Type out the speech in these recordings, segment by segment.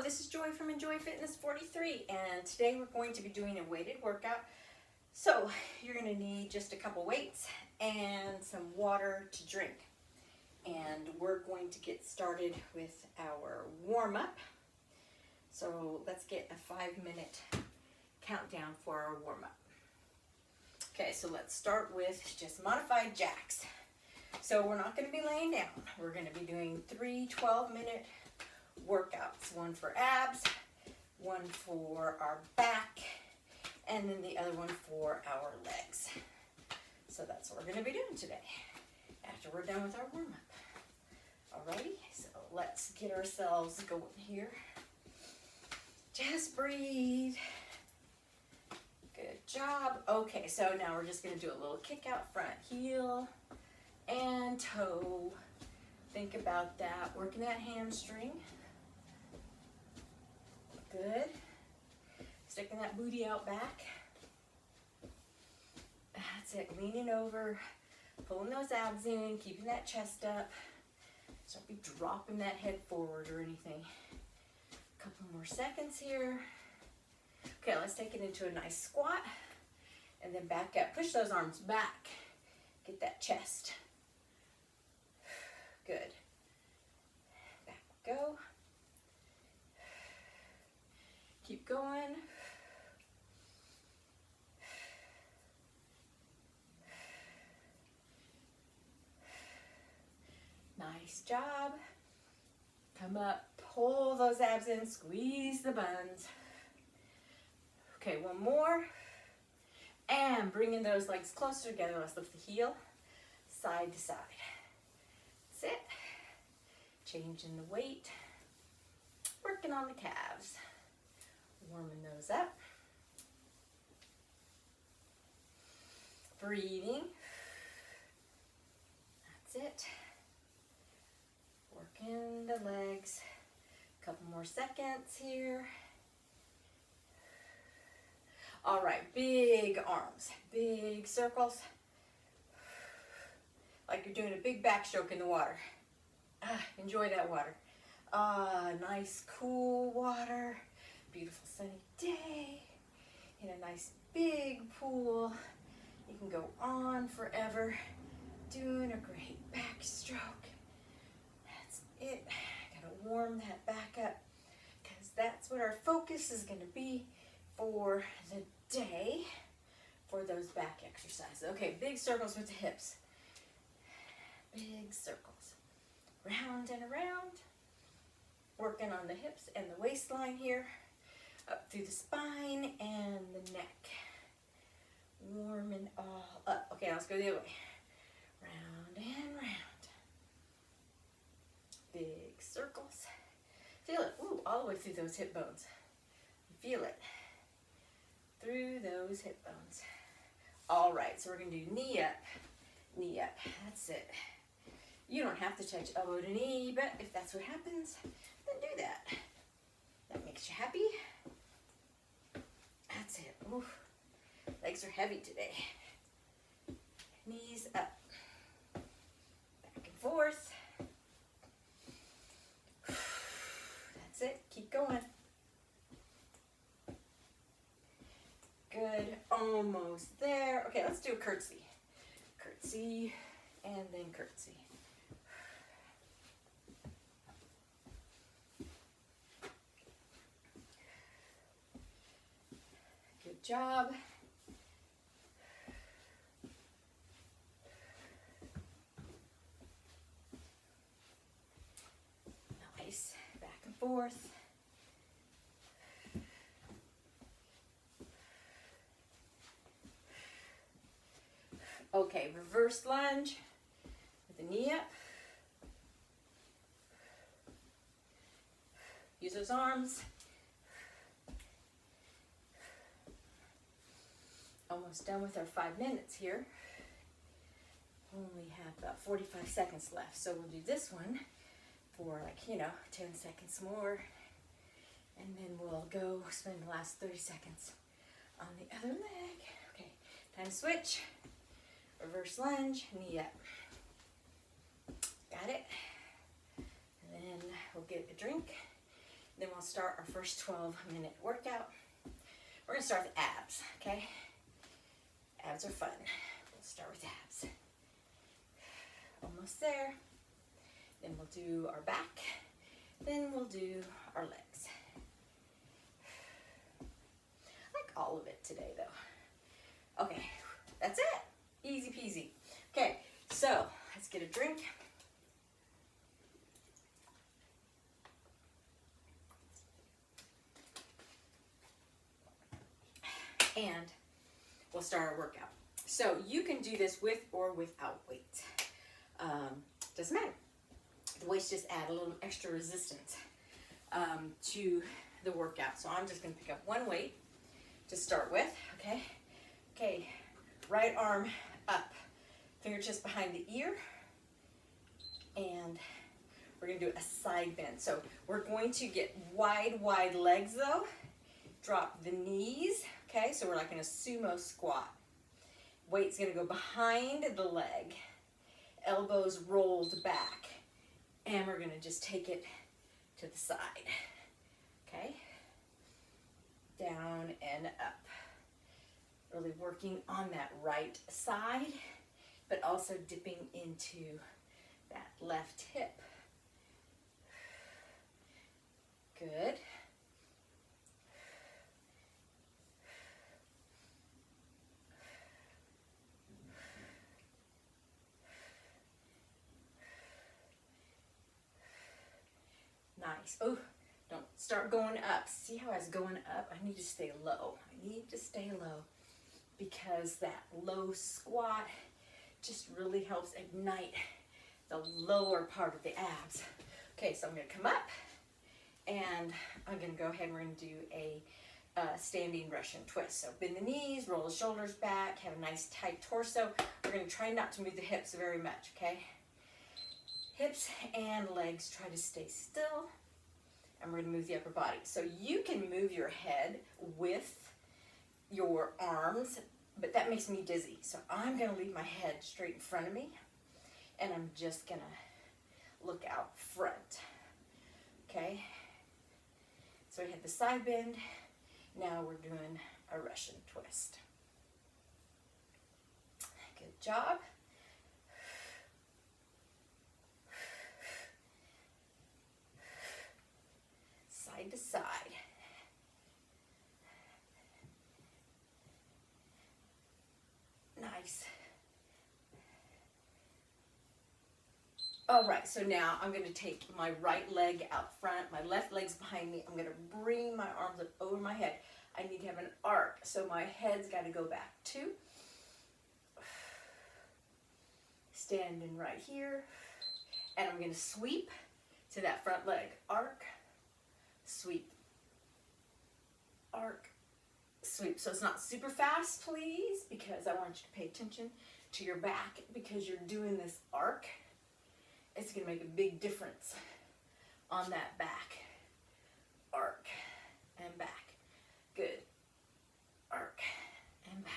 Hello, this is Joy from Enjoy Fitness 43, and today we're going to be doing a weighted workout. So you're going to need just a couple weights and some water to drink. And we're going to get started with our warm-up. So let's get a 5-minute countdown for our warm-up. Okay, so let's start with just modified jacks. So we're not going to be laying down. We're going to be doing 3 12-minute workouts, one for abs, one for our back, and then the other one for our legs. So that's what we're going to be doing today after we're done with our warm-up. Alrighty, so let's get ourselves going here. Just breathe. Good job. Okay, so now we're just going to do a little kick out, front heel and toe. Think about that, working that hamstring. Good. Sticking that booty out back. That's it. Leaning over, pulling those abs in, keeping that chest up. So don't be dropping that head forward or anything. A couple more seconds here. Okay, let's take it into a nice squat. And then back up. Push those arms back. Get that chest. Good. Back we go. Keep going. Nice job. Come up, pull those abs in, squeeze the buns. Okay, one more. And bringing those legs closer together. Let's lift the heel side to side. That's it. Changing the weight. Working on the calves. Warming those up. Breathing. That's it. Working the legs. A couple more seconds here. All right, big arms, big circles. Like you're doing a big backstroke in the water. Enjoy that water. Nice cool water. Beautiful sunny day in a nice big pool. You can go on forever doing a great backstroke. That's it. Gotta warm that back up because that's what our focus is going to be for the day for those back exercises. Okay, big circles with the hips. Big circles. Round and around. Working on the hips and the waistline here. Up through the spine and the neck. Warming all up. Okay, let's go the other way. Round and round. Big circles. Feel it. Ooh, all the way through those hip bones. Feel it. Through those hip bones. All right, so we're going to do knee up. Knee up. That's it. You don't have to touch elbow to knee, but if that's what happens, then do that. That makes you happy. That's it. Ooh, legs are heavy today. Knees up. Back and forth. That's it. Keep going. Good. Almost there. Okay, let's do a curtsy. Curtsy and then curtsy. Good job. Nice. Back and forth. Okay, reverse lunge with the knee up. Use those arms. Almost done with our 5 minutes here. Only have about 45 seconds left. So we'll do this one for 10 seconds more. And then we'll go spend the last 30 seconds on the other leg. Okay, time to switch. Reverse lunge, knee up. Got it? And then we'll get a drink Then we'll start our first 12-minute workout. We're gonna start with abs, okay? Abs are fun. We'll start with abs. Almost there. Then we'll do our back. Then we'll do our legs. I like all of it today though. Okay, that's it. Easy peasy. Okay, so let's get a drink. And we'll start our workout. So you can do this with or without weight. Doesn't matter. The weights just add a little extra resistance to the workout. So I'm just going to pick up one weight to start with, okay? Okay, right arm up, fingertips behind the ear, and we're going to do a side bend. So we're going to get wide legs though. Drop the knees, okay? So we're like in a sumo squat. Weight's going to go behind the leg, elbows rolled back, and we're going to just take it to the side, okay? Down and up. Really working on that right side, but also dipping into that left hip. Good. Nice. Oh, don't start going up. See how I was going up? I need to stay low. I need to stay low because that low squat just really helps ignite the lower part of the abs. Okay, so I'm going to come up and I'm going to go ahead and we're going to do a standing Russian twist. So bend the knees, roll the shoulders back, have a nice tight torso. We're going to try not to move the hips very much, okay? Hips and legs, try to stay still. And we're going to move the upper body. So you can move your head with your arms, but that makes me dizzy. So I'm going to leave my head straight in front of me, and I'm just going to look out front. Okay? So we had the side bend. Now we're doing a Russian twist. Good job. Side to side. Nice. All right, so now I'm going to take my right leg out front, my left leg's behind me. I'm going to bring my arms up over my head. I need to have an arc, so my head's got to go back too. Standing right here, and I'm going to sweep to that front leg. Arc, sweep, arc, sweep. So it's not super fast, please, because I want you to pay attention to your back because you're doing this arc. It's going to make a big difference on that back. Arc and back. Good. Arc and back.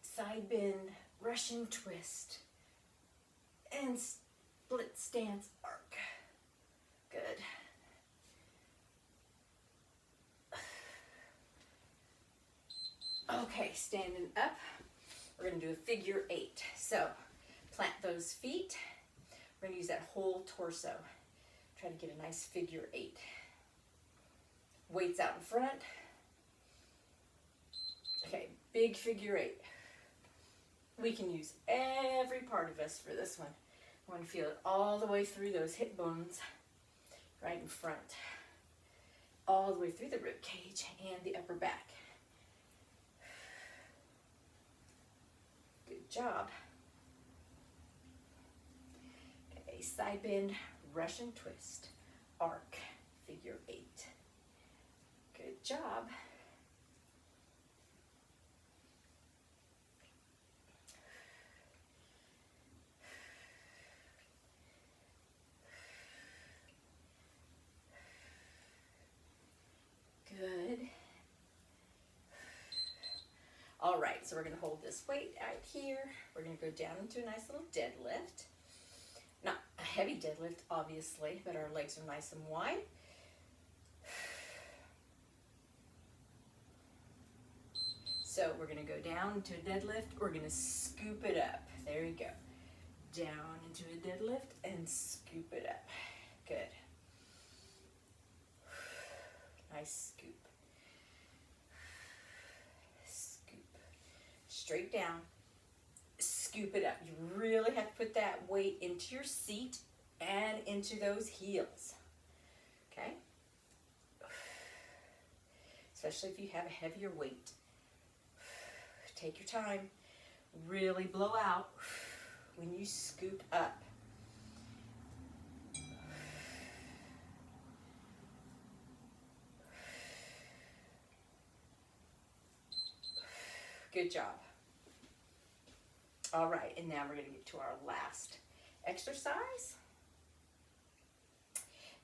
Side bend, Russian twist, and split stance arc. Good. Okay, standing up, we're going to do a figure 8. So plant those feet. We're going to use that whole torso. Try to get a nice figure 8. Weights out in front. Okay, big figure 8. We can use every part of us for this one. I want to feel it all the way through those hip bones, right in front. All the way through the rib cage and the upper back. Good job. Okay, side bend, Russian twist, arc, figure 8. Good job. Good. All right, so we're going to hold this weight out here. We're going to go down into a nice little deadlift. Not a heavy deadlift, obviously, but our legs are nice and wide. So we're going to go down into a deadlift. We're going to scoop it up. There you go. Down into a deadlift and scoop it up. Good. Nice scoop. Scoop. Straight down. Scoop it up. You really have to put that weight into your seat and into those heels. Okay? Especially if you have a heavier weight. Take your time. Really blow out when you scoop up. Good job. All right, and now we're going to get to our last exercise.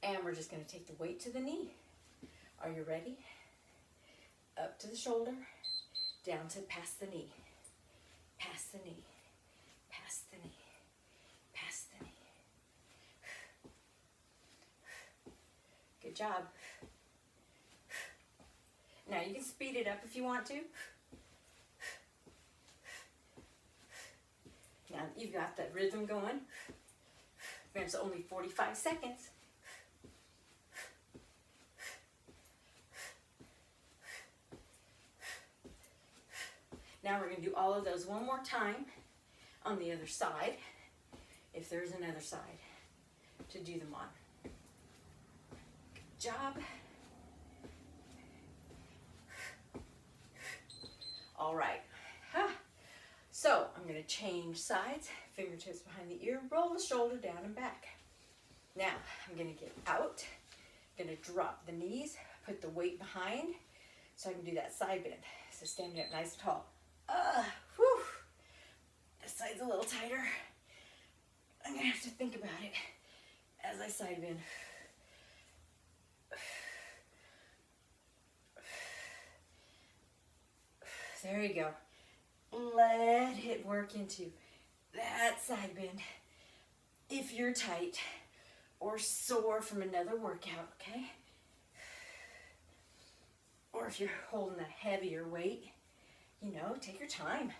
And we're just going to take the weight to the knee. Are you ready? Up to the shoulder, down to past the knee. Past the knee. Past the knee. Past the knee. Good job. Now you can speed it up if you want to. Now you've got that rhythm going. It's only 45 seconds. Now we're going to do all of those one more time on the other side, if there's another side to do them on. Good job. All right. So I'm going to change sides, fingertips behind the ear, roll the shoulder down and back. Now I'm going to get out, going to drop the knees, put the weight behind so I can do that side bend. So standing up nice and tall. Whew. This side's a little tighter. I'm going to have to think about it as I side bend. There you go. Let it work into that side bend if you're tight or sore from another workout, okay? Or if you're holding a heavier weight, you know, take your time.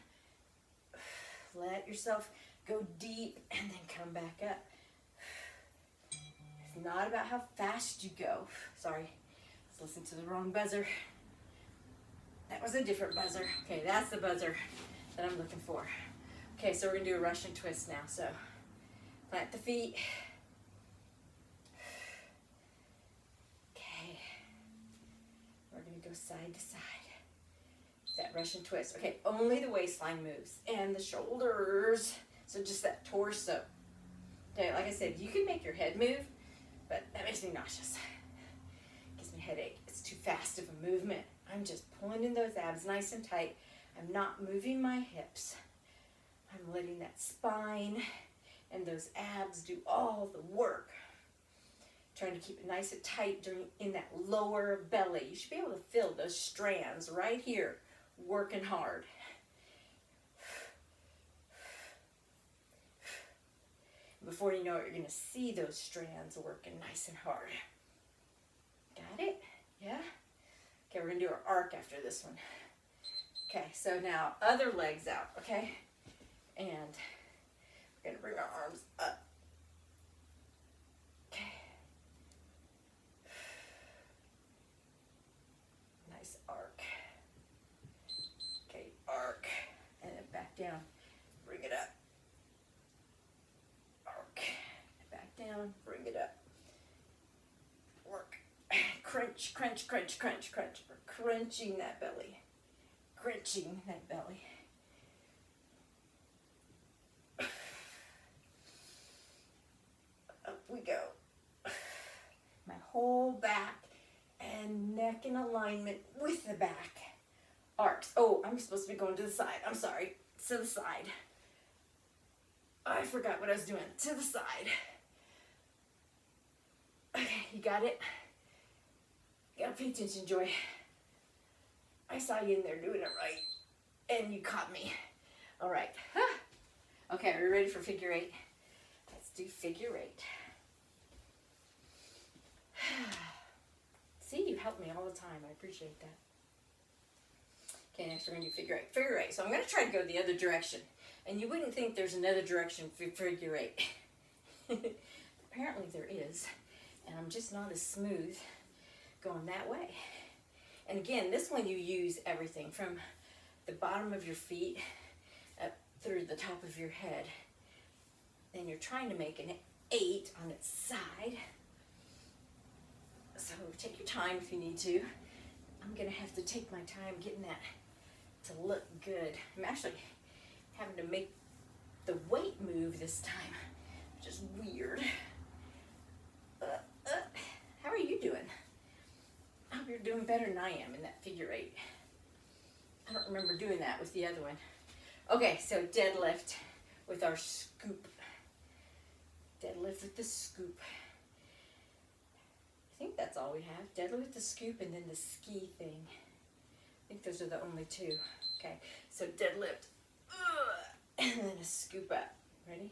Let yourself go deep and then come back up. It's not about how fast you go. Sorry, let's listen to the wrong buzzer. That was a different buzzer. Okay, that's the buzzer that I'm looking for. Okay, so we're gonna do a Russian twist now. So plant the feet. Okay, we're gonna go side to side. That Russian twist. Okay, only the waistline moves and the shoulders. So just that torso. Okay, like I said, you can make your head move, but that makes me nauseous. Gives me a headache. It's too fast of a movement. I'm just pulling in those abs nice and tight. I'm not moving my hips. I'm letting that spine and those abs do all the work. Trying to keep it nice and tight in that lower belly. You should be able to feel those strands right here, working hard. Before you know it, you're going to see those strands working nice and hard. Got it? Yeah? Okay, we're going to do our arc after this one. Okay, so now other legs out, okay? And we're going to bring our arms up. Okay. Nice arc. Okay, arc. And then back down. Bring it up. Arc. Back down. Bring it up. Work. Crunch, crunch, crunch, crunch, crunch. We're crunching that belly. Crunching that belly. Up we go. My whole back and neck in alignment with the back. Arcs. Oh, I'm supposed to be going to the side. I'm sorry. To the side. I forgot what I was doing. To the side. Okay, you got it? You gotta pay attention, Joy. I saw you in there doing it right. And you caught me. All right. Okay, are you ready for figure eight? Let's do figure eight. See, you help me all the time. I appreciate that. Okay, next we're going to do figure eight. Figure eight. So I'm going to try to go the other direction. And you wouldn't think there's another direction for figure eight. Apparently there is. And I'm just not as smooth going that way. And again, this one you use everything from the bottom of your feet up through the top of your head. And you're trying to make an 8 on its side. So take your time if you need to. I'm gonna have to take my time getting that to look good. I'm actually having to make the weight move this time, which is weird. How are you doing? I hope you're doing better than I am in that figure eight. I don't remember doing that with the other one. Okay, so deadlift with our scoop. Deadlift with the scoop. I think that's all we have. Deadlift with the scoop and then the ski thing. I think those are the only two. Okay, so deadlift. And then a scoop up. Ready?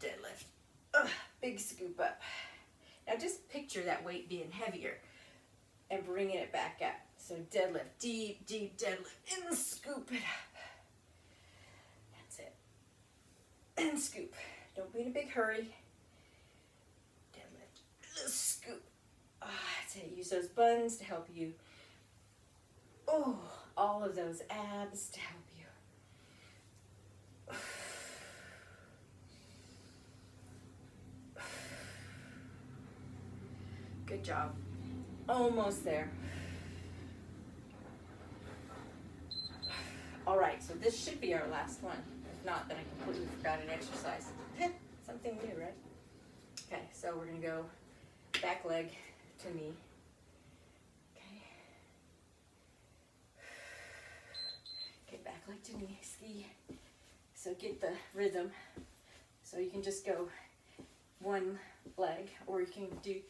Deadlift. Big scoop up. Now just picture that weight being heavier and bringing it back up. So deadlift, deep, deep deadlift, and scoop it up. That's it. And scoop. Don't be in a big hurry. Deadlift, scoop. That's it. Use those buns to help you. Oh, all of those abs to help you. Good job. Almost there. All right, so this should be our last one. If not, then I completely forgot an exercise. Something new, right? Okay, so we're gonna go back leg to knee. Okay. Okay, back leg to knee, ski. So get the rhythm. So you can just go one leg, or you can do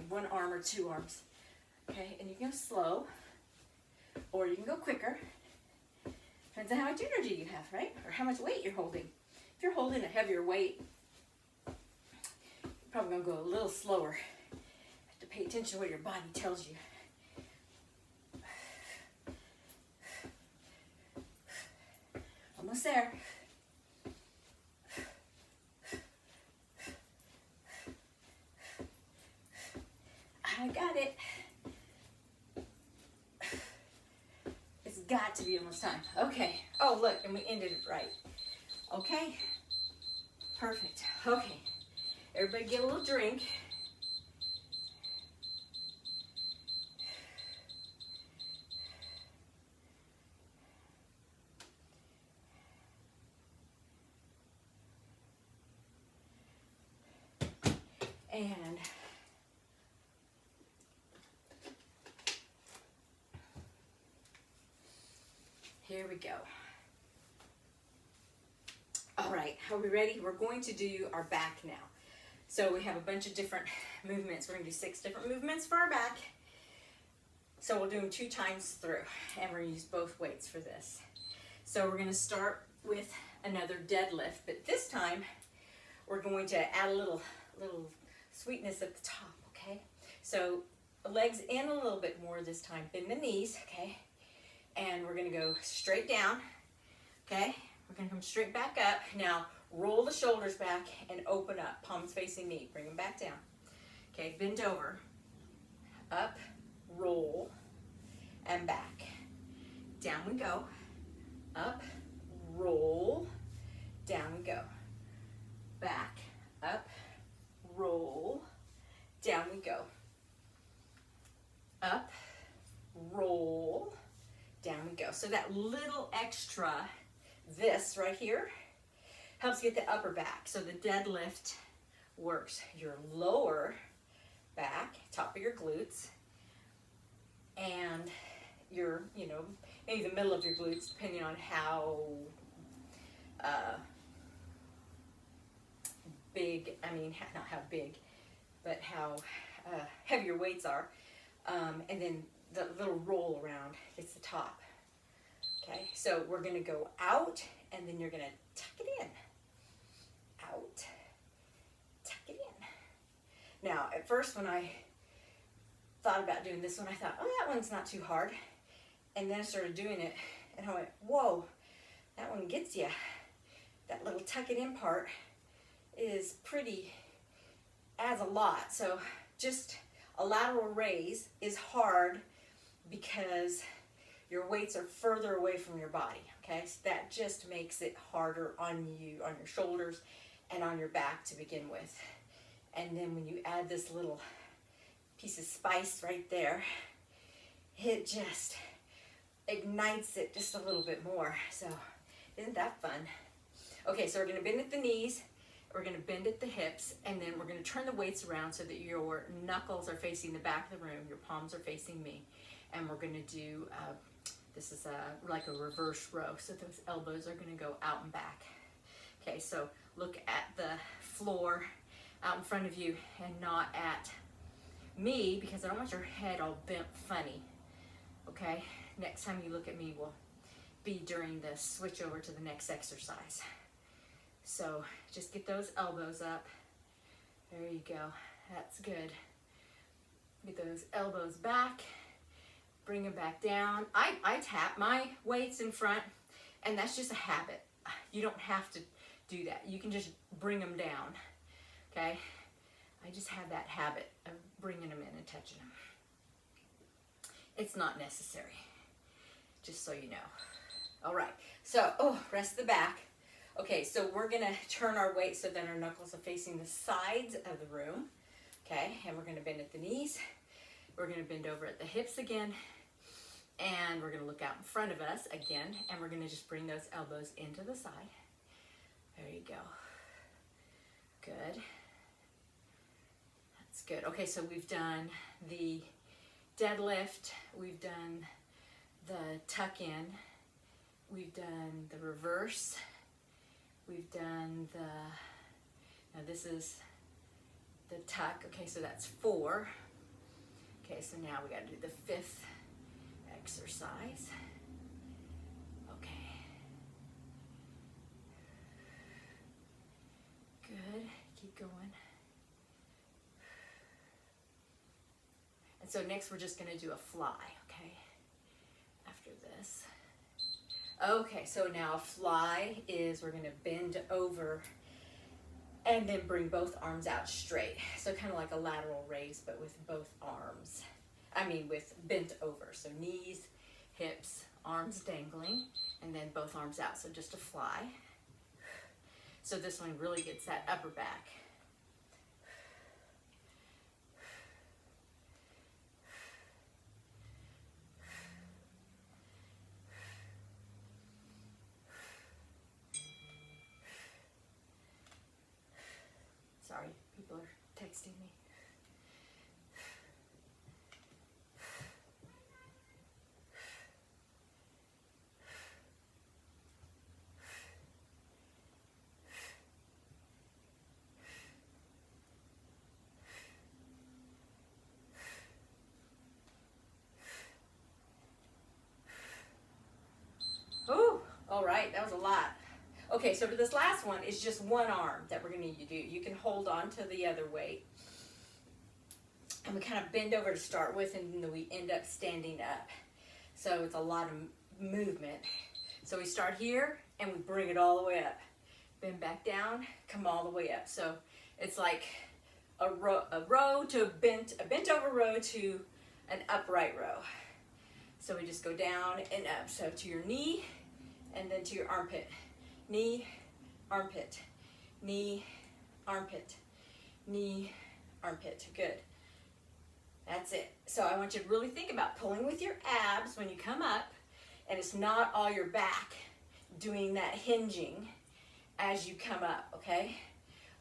one arm or two arms. Okay, and you can go slow, or you can go quicker. Depends on how much energy you have, right? Or how much weight you're holding. If you're holding a heavier weight, you're probably gonna go a little slower. You have to pay attention to what your body tells you. Almost there. I got it. It's got to be almost time. Okay. Oh, look, and we ended it right. Okay. Perfect. Okay. Everybody get a little drink. And here we go. All right, are we ready? We're going to do our back now. So we have a bunch of different movements. We're gonna do 6 different movements for our back. So we'll do them 2 times through, and we're gonna use both weights for this. So we're gonna start with another deadlift, but this time we're going to add a little sweetness at the top, okay? So legs in a little bit more this time. Bend the knees, okay? And we're gonna go straight down, okay? We're gonna come straight back up. Now, roll the shoulders back and open up, palms facing me. Bring them back down. Okay, bend over, up, roll, and back. Down we go, up, roll, down we go. Back, up, roll, down we go. Up, roll, down we go. So that little extra, this right here, helps get the upper back. So the deadlift works your lower back, top of your glutes, and your, maybe the middle of your glutes, depending on how big, not how big, but how heavy your weights are. And then the little roll around gets the top. Okay, so we're gonna go out and then you're gonna tuck it in. Out, tuck it in. Now, at first when I thought about doing this one, I thought, oh, that one's not too hard. And then I started doing it and I went, whoa, that one gets you. That little tuck it in part is pretty, adds a lot. So just a lateral raise is hard because your weights are further away from your body, okay? So that just makes it harder on you, on your shoulders and on your back to begin with. And then when you add this little piece of spice right there, it just ignites it just a little bit more. So isn't that fun? Okay, so we're gonna bend at the knees, we're gonna bend at the hips, and then we're gonna turn the weights around so that your knuckles are facing the back of the room, your palms are facing me. And we're gonna do, this is like a reverse row, so those elbows are gonna go out and back. Okay, so look at the floor out in front of you and not at me, because I don't want your head all bent funny, okay? Next time you look at me will be during the switch over to the next exercise. So just get those elbows up. There you go, that's good. Get those elbows back, bring them back down. I tap my weights in front, and that's just a habit. You don't have to do that. You can just bring them down, okay? I just have that habit of bringing them in and touching them. It's not necessary, just so you know. All right, so, rest the back. Okay, so we're gonna turn our weight so that our knuckles are facing the sides of the room, okay? And we're gonna bend at the knees. We're gonna bend over at the hips again, and we're gonna look out in front of us again, and we're gonna just bring those elbows into the side. There you go. Good. That's good. Okay, so we've done the deadlift, we've done the tuck in, we've done the reverse, we've done the, now this is the tuck. Okay, so that's 4. Okay, so now we got to do the 5th exercise. Okay. Good, keep going. And so next we're just gonna do a fly, okay? After this. Okay, so now a fly is we're gonna bend over and then bring both arms out straight. So kind of like a lateral raise, but with both arms. I mean with bent over. So knees, hips, arms dangling, and then both arms out. So just a fly. So this one really gets that upper back. Sorry, people are texting me. Ooh, all right, that was a lot. Okay, so for this last one, it's just one arm that we're gonna need to do. You can hold on to the other weight. And we kind of bend over to start with, and then we end up standing up. So it's a lot of movement. So we start here, and we bring it all the way up. Bend back down, come all the way up. So it's like a row to a bent over row to an upright row. So we just go down and up. So to your knee, and then to your armpit. Knee, armpit, knee, armpit, knee, armpit. Good. That's it. So I want you to really think about pulling with your abs when you come up, and it's not all your back doing that hinging as you come up, okay?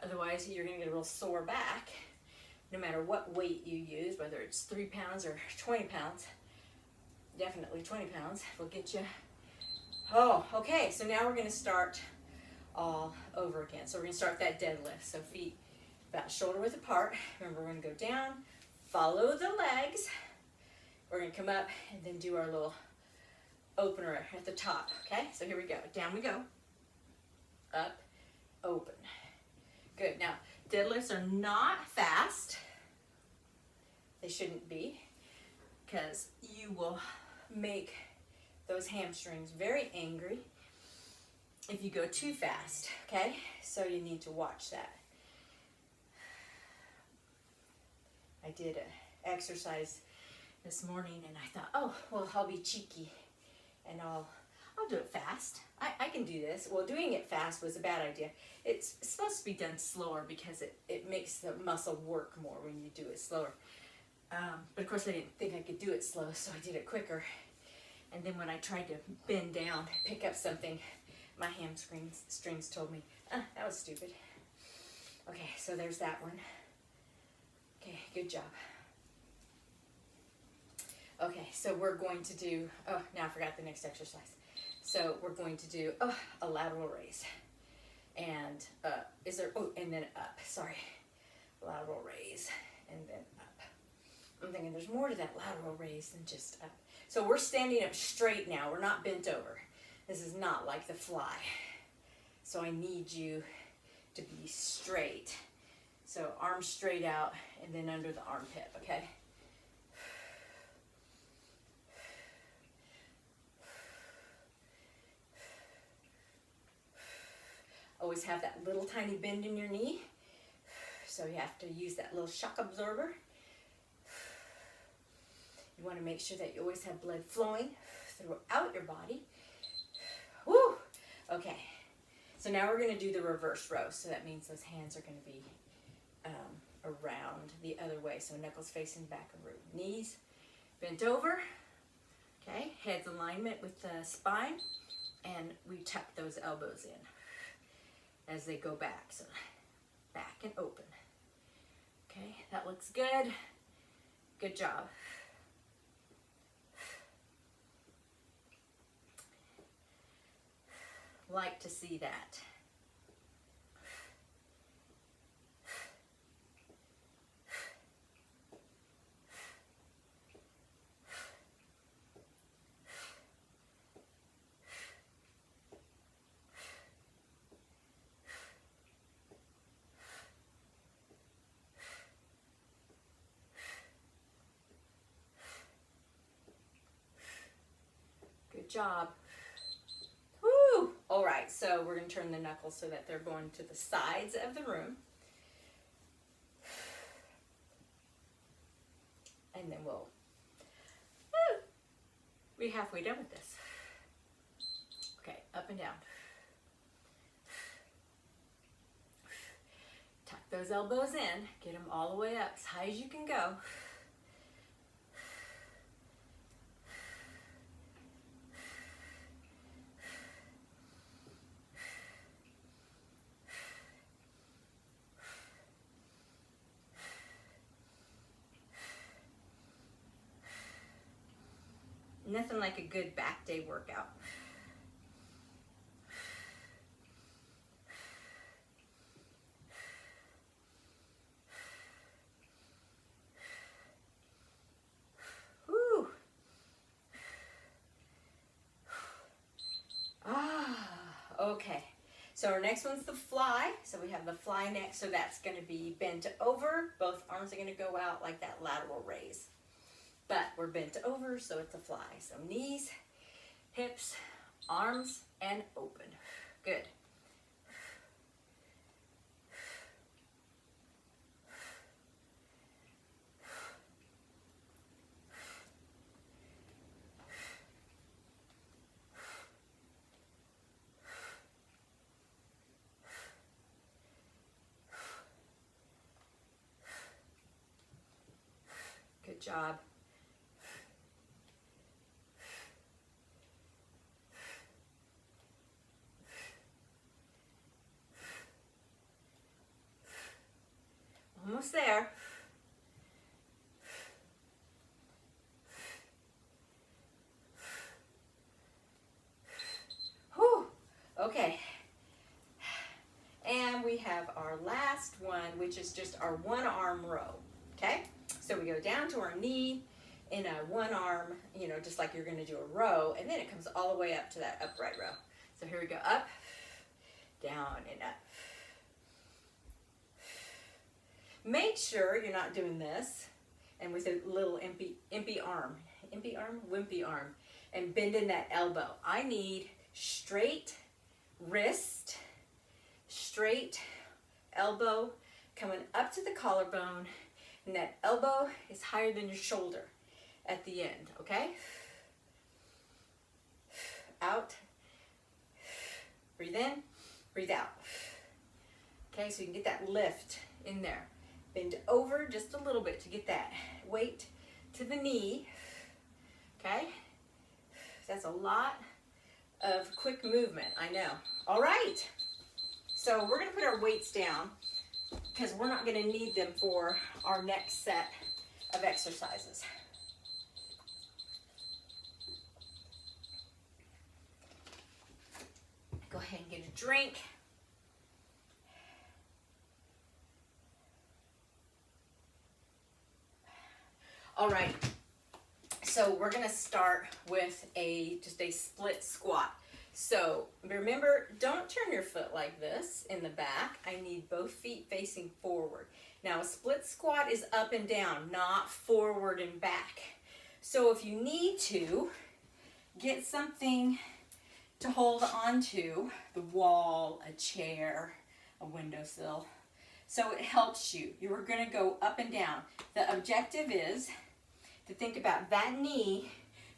Otherwise, you're gonna get a real sore back, no matter what weight you use, whether it's 3 pounds or 20 pounds. Definitely 20 pounds will get you. Oh, okay, so now we're gonna start all over again. So we're gonna start that deadlift. So feet about shoulder width apart. Remember, we're gonna go down, follow the legs. We're gonna come up and then do our little opener at the top, okay? So here we go. Down we go. Up, open. Good. Now, deadlifts are not fast. They shouldn't be, because you will make those hamstrings very angry if you go too fast, okay? So you need to watch that. I did an exercise this morning and I thought, oh, well, I'll be cheeky and I'll do it fast. I can do this. Well, doing it fast was a bad idea. It's supposed to be done slower because it makes the muscle work more when you do it slower. But of course I didn't think I could do it slow, so I did it quicker. And then when I tried to bend down, pick up something, my hamstrings told me, that was stupid. Okay, so there's that one. Okay, good job. Okay, so we're going to do, oh, now I forgot the next exercise. So we're going to do a lateral raise. And and then up, sorry. Lateral raise, and then up. I'm thinking there's more to that lateral raise than just up. So we're standing up straight now. We're not bent over. This is not like the fly. So I need you to be straight. So arms straight out and then under the armpit, okay? Always have that little tiny bend in your knee. So you have to use that little shock absorber. You want to make sure that you always have blood flowing throughout your body. Woo! Okay. So now we're going to do the reverse row. So that means those hands are going to be around the other way. So knuckles facing back and root. Knees bent over. Okay. Head's alignment with the spine. And we tuck those elbows in as they go back. So back and open. Okay. That looks good. Good job. Like to see that. Good job. Woo! All right, so we're going to turn the knuckles so that they're going to the sides of the room. And then we'll be halfway done with this. Okay, up and down. Tuck those elbows in. Get them all the way up as high as you can go. Nothing like a good back day workout. Whew. Okay. So our next one's the fly. So we have the fly next. So that's going to be bent over. Both arms are going to go out like that lateral raise. But we're bent over, so it's a fly. So knees, hips, arms, and open. Good. Good job. Almost there. Whew. Okay. And we have our last one, which is just our one arm row. Okay? So we go down to our knee, in a one arm, you know, just like you're going to do a row, and then it comes all the way up to that upright row. So here we go, up, down, and up. Make sure you're not doing this and with a little wimpy arm, and bending that elbow. I need straight wrist, straight elbow, coming up to the collarbone, and that elbow is higher than your shoulder at the end, okay? Out, breathe in, breathe out. Okay, so you can get that lift in there. Bend over just a little bit to get that weight to the knee, okay? That's a lot of quick movement, I know. All right, so we're gonna put our weights down because we're not gonna need them for our next set of exercises. Go ahead and get a drink. All right, so we're gonna start with just a split squat. So remember, don't turn your foot like this in the back. I need both feet facing forward. Now a split squat is up and down, not forward and back. So if you need to, get something to hold onto, the wall, a chair, a windowsill, so it helps you. You are gonna go up and down. The objective is to think about that knee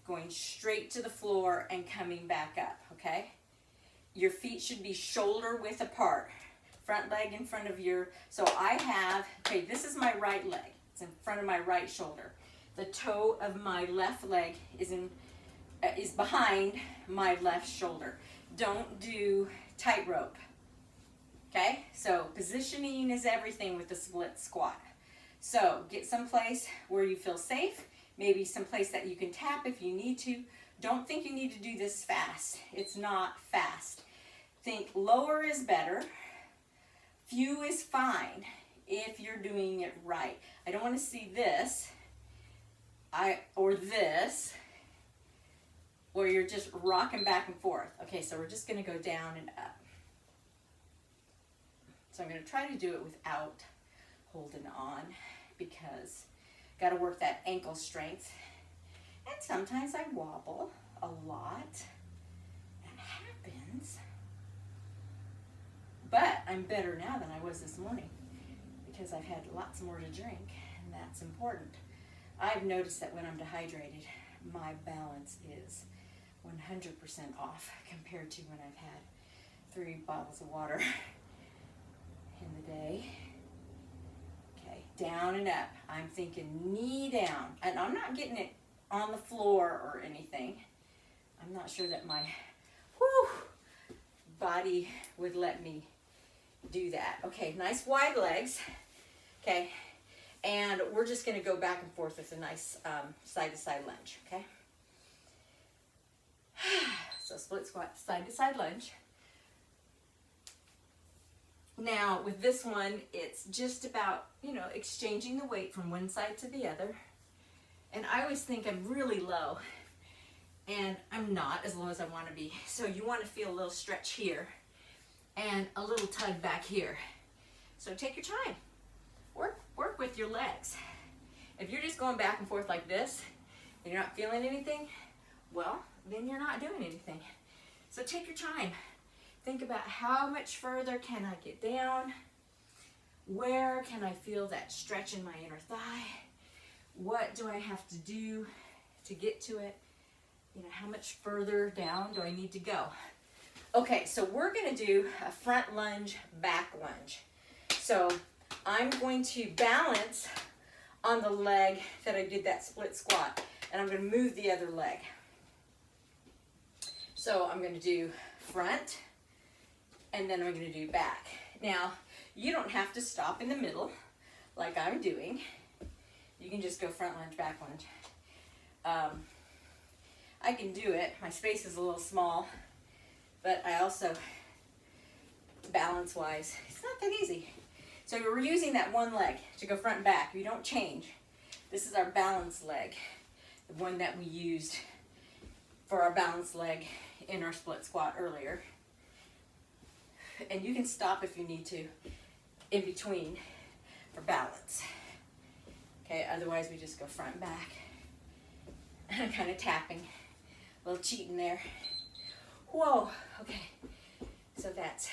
going straight to the floor and coming back up, okay? Your feet should be shoulder width apart. Front leg in front of your, so I have, okay, this is my right leg. It's in front of my right shoulder. The toe of my left leg is behind my left shoulder. Don't do tightrope, okay? So positioning is everything with the split squat. So get someplace where you feel safe. Maybe someplace that you can tap if you need to. Don't think you need to do this fast. It's not fast. Think lower is better. Few is fine if you're doing it right. I don't want to see this, or this, or you're just rocking back and forth. Okay, so we're just going to go down and up. So I'm going to try to do it without holding on because got to work that ankle strength. And sometimes I wobble a lot. That happens. But I'm better now than I was this morning because I've had lots more to drink, and that's important. I've noticed that when I'm dehydrated, my balance is 100% off compared to when I've had 3 bottles of water in the day. Down and up. I'm thinking knee down. And I'm not getting it on the floor or anything. I'm not sure that my body would let me do that. Okay, nice wide legs. Okay, and we're just going to go back and forth with a nice side-to-side lunge. Okay. So split squat, side-to-side lunge. Now, with this one, it's just about, you know, exchanging the weight from one side to the other. And I always think I'm really low, and I'm not as low as I want to be. So you want to feel a little stretch here and a little tug back here. So take your time. Work with your legs. If you're just going back and forth like this and you're not feeling anything, well, then you're not doing anything. So take your time. Think about how much further can I get down? Where can I feel that stretch in my inner thigh? What do I have to do to get to it? You know, how much further down do I need to go? Okay, so we're going to do a front lunge, back lunge. So I'm going to balance on the leg that I did that split squat, and I'm going to move the other leg. So I'm going to do front, and then I'm going to do back. Now, you don't have to stop in the middle like I'm doing. You can just go front lunge, back lunge. I can do it. My space is a little small, but I also, balance-wise, it's not that easy. So we're using that one leg to go front and back. We don't change. This is our balance leg. the one that we used for our balance leg in our split squat earlier. And you can stop if you need to in between for balance. Okay, otherwise we just go front and back. And I'm kind of tapping, a little cheating there. Whoa, okay. So that's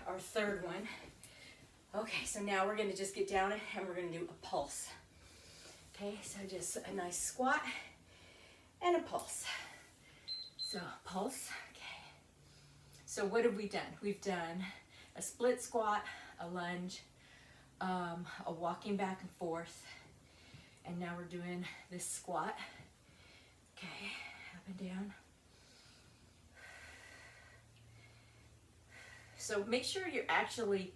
our third one. Okay, so now we're gonna just get down and we're gonna do a pulse. Okay, so just a nice squat and a pulse. So pulse, okay. So what have we done? We've done a split squat, a lunge, a walking back and forth, and now we're doing this squat. Okay, up and down. So make sure you're actually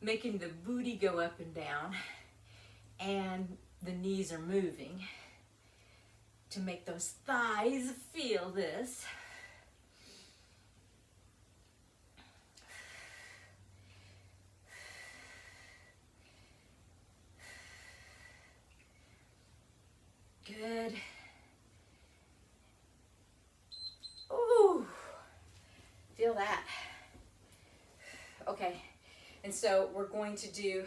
making the booty go up and down and the knees are moving to make those thighs feel this. Good. Ooh, feel that. Okay, and so we're going to do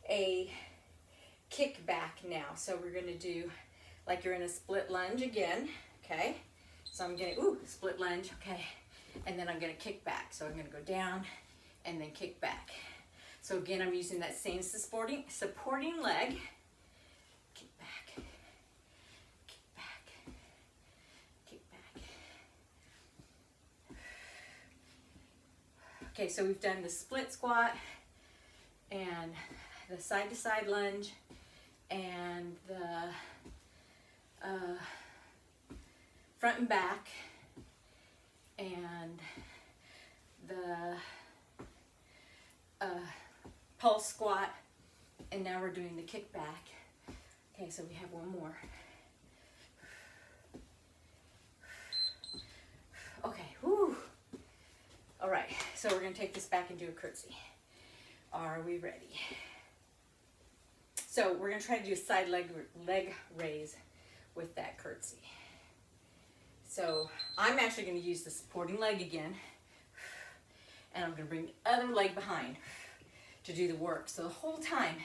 a kick back now. So we're going to do like you're in a split lunge again, okay? So I'm going to, split lunge, okay. And then I'm going to kick back. So I'm going to go down and then kick back. So again, I'm using that same supporting leg. Kick back, kick back, kick back. Okay, so we've done the split squat and the side to side lunge and the front and back and the pulse squat, and now we're doing the kick back. Okay, so we have one more. Okay, whoo. All right, so we're gonna take this back and do a curtsy. Are we ready? So we're gonna try to do a side leg raise with that curtsy. So I'm actually gonna use the supporting leg again, and I'm gonna bring the other leg behind to do the work. So the whole time,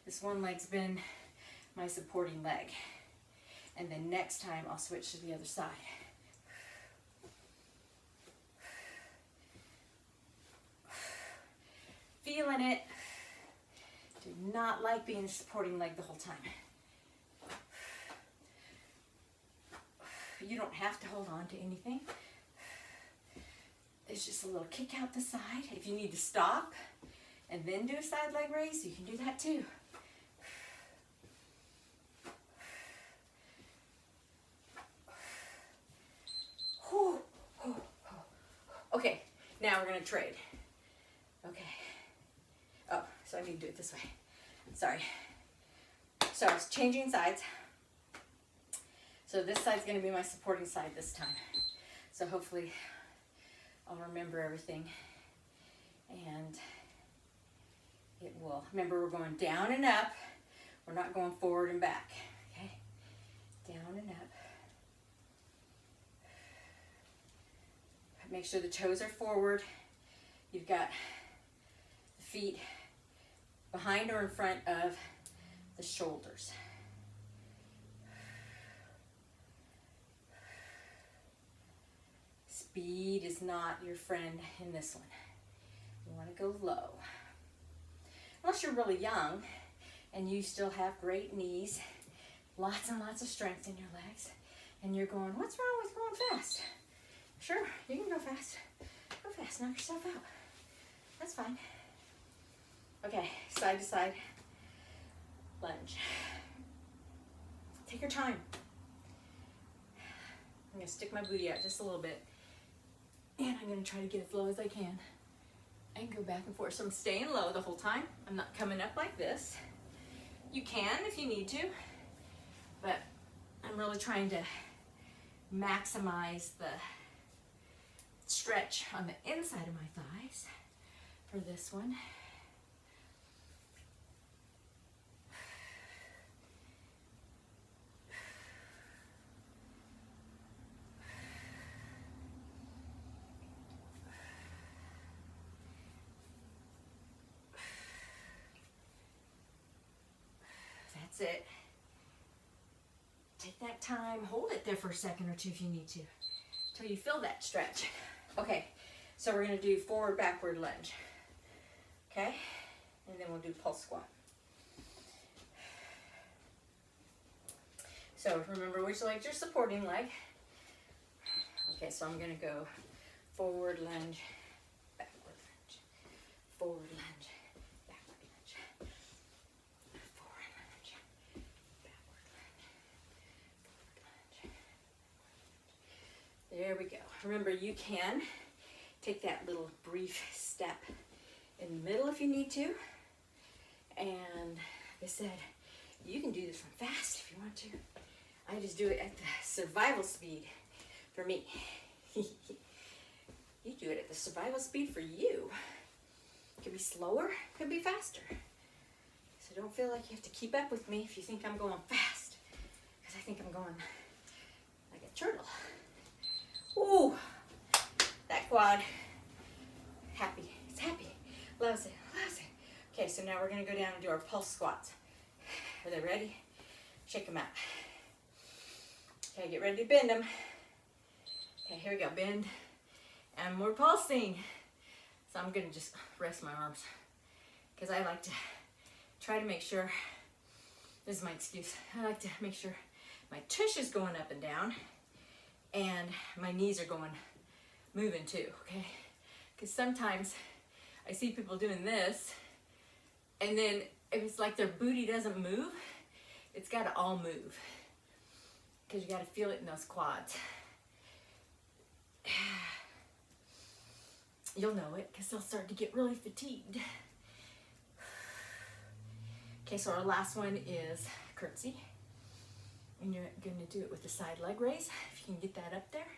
this one leg's been my supporting leg. And then next time I'll switch to the other side. Feeling it. Do not like being a supporting leg the whole time. You don't have to hold on to anything. It's just a little kick out the side. If you need to stop and then do a side leg raise, you can do that too. Okay, now we're gonna trade. Okay. Oh, so I need to do it this way. Sorry. So I was changing sides. So this side's gonna be my supporting side this time. So hopefully I'll remember everything and it will. Remember, we're going down and up. We're not going forward and back, okay? Down and up. Make sure the toes are forward. You've got the feet behind or in front of the shoulders. Speed is not your friend in this one. You want to go low. Unless you're really young and you still have great knees, lots and lots of strength in your legs, and you're going, what's wrong with going fast? Sure, you can go fast. Go fast, knock yourself out. That's fine. Okay, side to side lunge. Take your time. I'm gonna stick my booty out just a little bit. And I'm gonna try to get as low as I can and go back and forth. So I'm staying low the whole time. I'm not coming up like this. You can if you need to, but I'm really trying to maximize the stretch on the inside of my thighs for this one. That's it. Take that time, hold it there for a second or two if you need to, until you feel that stretch. Okay, so we're gonna do forward, backward lunge. Okay, and then we'll do pulse squat. So remember which leg your supporting leg. Okay, so I'm gonna go forward lunge, backward lunge, forward lunge, backward lunge, forward lunge, backward lunge, forward lunge. There we go. Remember, you can take that little brief step in the middle if you need to. And like I said, you can do this one fast if you want to. I just do it at the survival speed for me. You do it at the survival speed for you. Could be slower, could be faster. So don't feel like you have to keep up with me if you think I'm going fast, because I think I'm going like a turtle. Ooh, that quad, happy, it's happy, loves it, loves it. Okay, so now we're gonna go down and do our pulse squats. Are they ready? Shake them out. Okay, get ready to bend them. Okay, here we go, bend, and we're pulsing. So I'm gonna just rest my arms, because I like to try to make sure, this is my excuse, I like to make sure my tush is going up and down, and my knees are going, moving too, okay? Because sometimes I see people doing this, and then if it's like their booty doesn't move, it's gotta all move, because you gotta feel it in those quads. You'll know it, because they'll start to get really fatigued. Okay, so our last one is curtsy. And you're gonna do it with the side leg raise, if you can get that up there.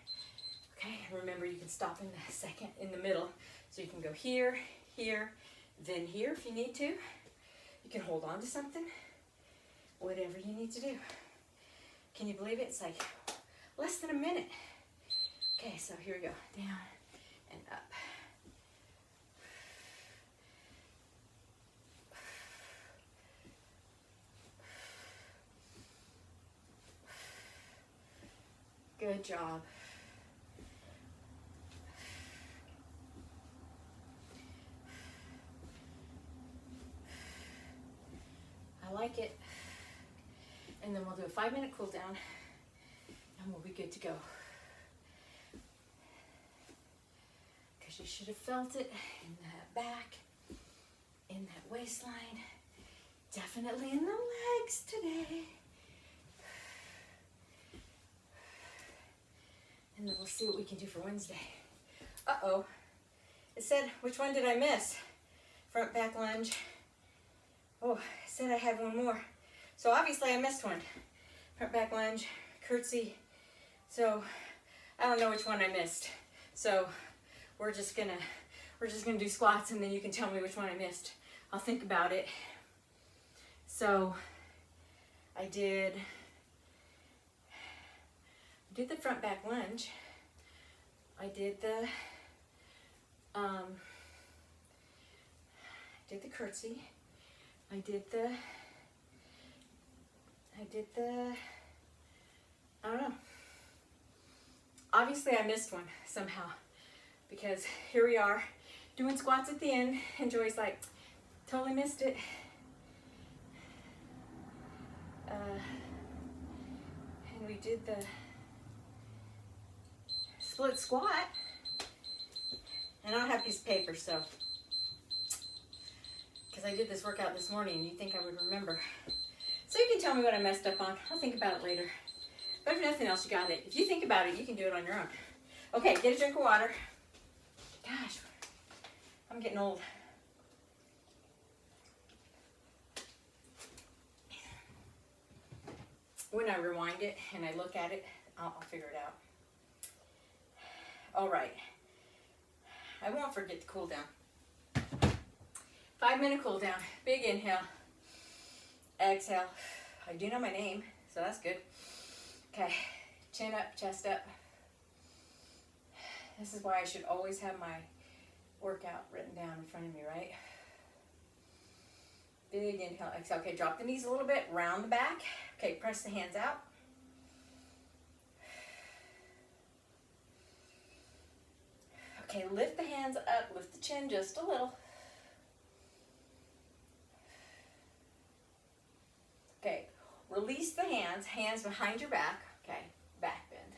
Okay, remember you can stop in the second, in the middle. So you can go here, here, then here if you need to. You can hold on to something, whatever you need to do. Can you believe it? It's like less than a minute. Okay, so here we go, down and up. Good job. I like it. And then we'll do a 5-minute cool down, and we'll be good to go. Because you should have felt it in that back, in that waistline, definitely in the legs today. And then we'll see what we can do for Wednesday. Uh-oh. It said, which one did I miss? Front back lunge. Oh, it said I had one more. So obviously I missed one. Front back lunge, curtsy. So I don't know which one I missed. So we're just gonna do squats, and then you can tell me which one I missed. I'll think about it. So I did the front back lunge. I did the curtsy. I did the I don't know. Obviously I missed one somehow, because here we are doing squats at the end, and Joy's like, totally missed it. And we did the split squat, and I don't have a piece of paper, so, because I did this workout this morning, and you'd think I would remember. So you can tell me what I messed up on. I'll think about it later. But if nothing else, you got it. If you think about it, you can do it on your own. Okay, get a drink of water. Gosh, I'm getting old. When I rewind it and I look at it, I'll figure it out. All right. I won't forget the cool down. 5-minute cool down. Big inhale. Exhale. I do know my name, so that's good. Okay. Chin up, chest up. This is why I should always have my workout written down in front of me, right? Big inhale, exhale. Okay, drop the knees a little bit, round the back. Okay, press the hands out. Okay, lift the hands up, lift the chin just a little. Okay, release the hands, hands behind your back. Okay, back bend.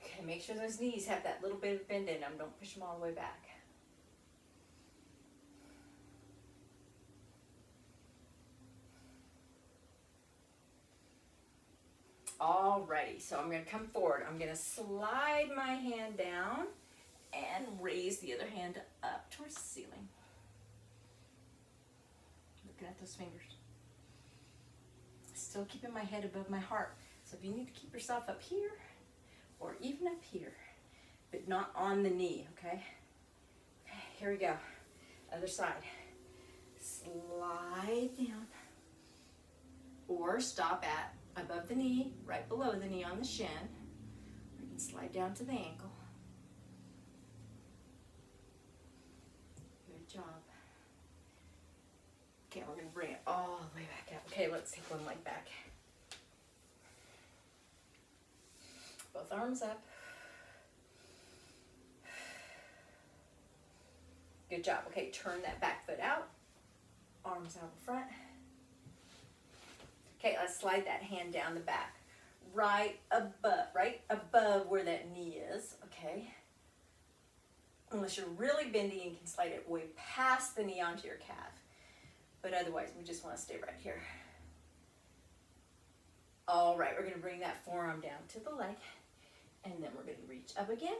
Okay, make sure those knees have that little bit of bend in them. Don't push them all the way back. Alrighty, so I'm going to come forward. I'm going to slide my hand down and raise the other hand up towards the ceiling. Looking at those fingers. Still keeping my head above my heart. So if you need to keep yourself up here or even up here, but not on the knee, okay? Okay, here we go. Other side. Slide down. Or stop at above the knee, right below the knee on the shin. We can slide down to the ankle. Good job. Okay, we're going to bring it all the way back up. Okay, let's take one leg back. Both arms up. Good job. Okay, turn that back foot out. Arms out in front. Okay, let's slide that hand down the back. Right above where that knee is, okay? Unless you're really bendy and can slide it way past the knee onto your calf. But otherwise, we just want to stay right here. All right, we're going to bring that forearm down to the leg. And then we're going to reach up again.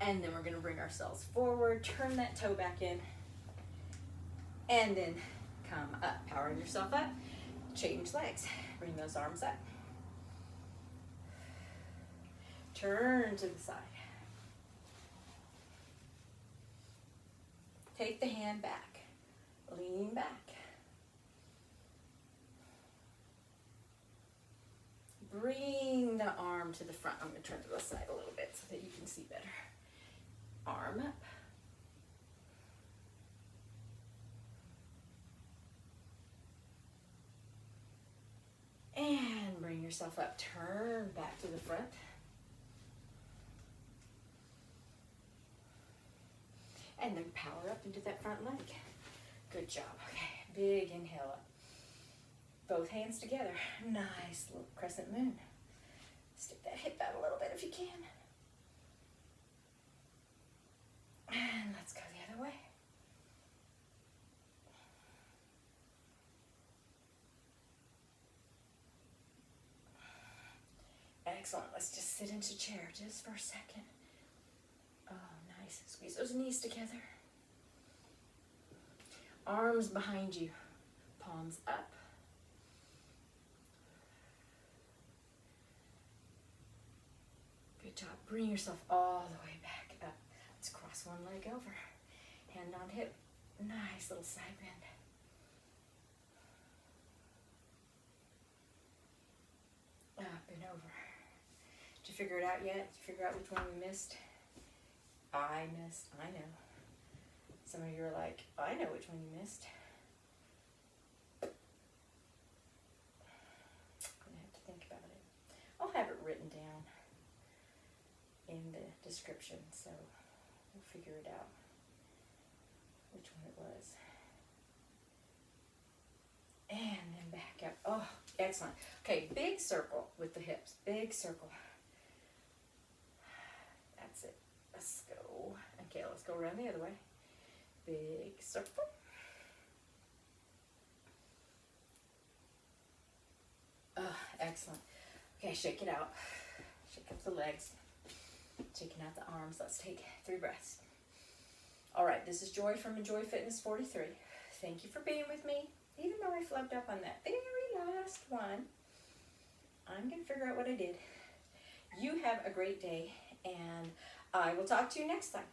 And then we're going to bring ourselves forward, turn that toe back in, and then come up. Powering yourself up, change legs. Bring those arms up. Turn to the side. Take the hand back, lean back. Bring the arm to the front. I'm going to turn to the side a little bit so that you can see better. Arm up. And bring yourself up. Turn back to the front. And then power up into that front leg. Good job. Okay, big inhale up. Both hands together. Nice little crescent moon. Stick that hip out a little bit if you can. And let's go the other way. Excellent. Let's just sit into chair just for a second. Oh, nice. Squeeze those knees together. Arms behind you. Palms up. Good job. Bring yourself all the way back up. Let's cross one leg over. Hand on hip. Nice little side bend. Up and over. Did you figure it out yet? Did you figure out which one we missed? I missed. I know. Some of you are like, I know which one you missed. I'm going to have to think about it. I'll have it written down in the description, so we'll figure it out which one it was. And then back up. Oh, excellent. Okay, big circle with the hips. Big circle. That's it. Let's go. Okay, let's go around the other way. Big circle. Oh, excellent. Okay, shake it out. Shake up the legs. Shaking out the arms. Let's take 3 breaths. All right, this is Joy from Enjoy Fitness 43. Thank you for being with me. Even though I flubbed up on that very last one, I'm going to figure out what I did. You have a great day, and I will talk to you next time.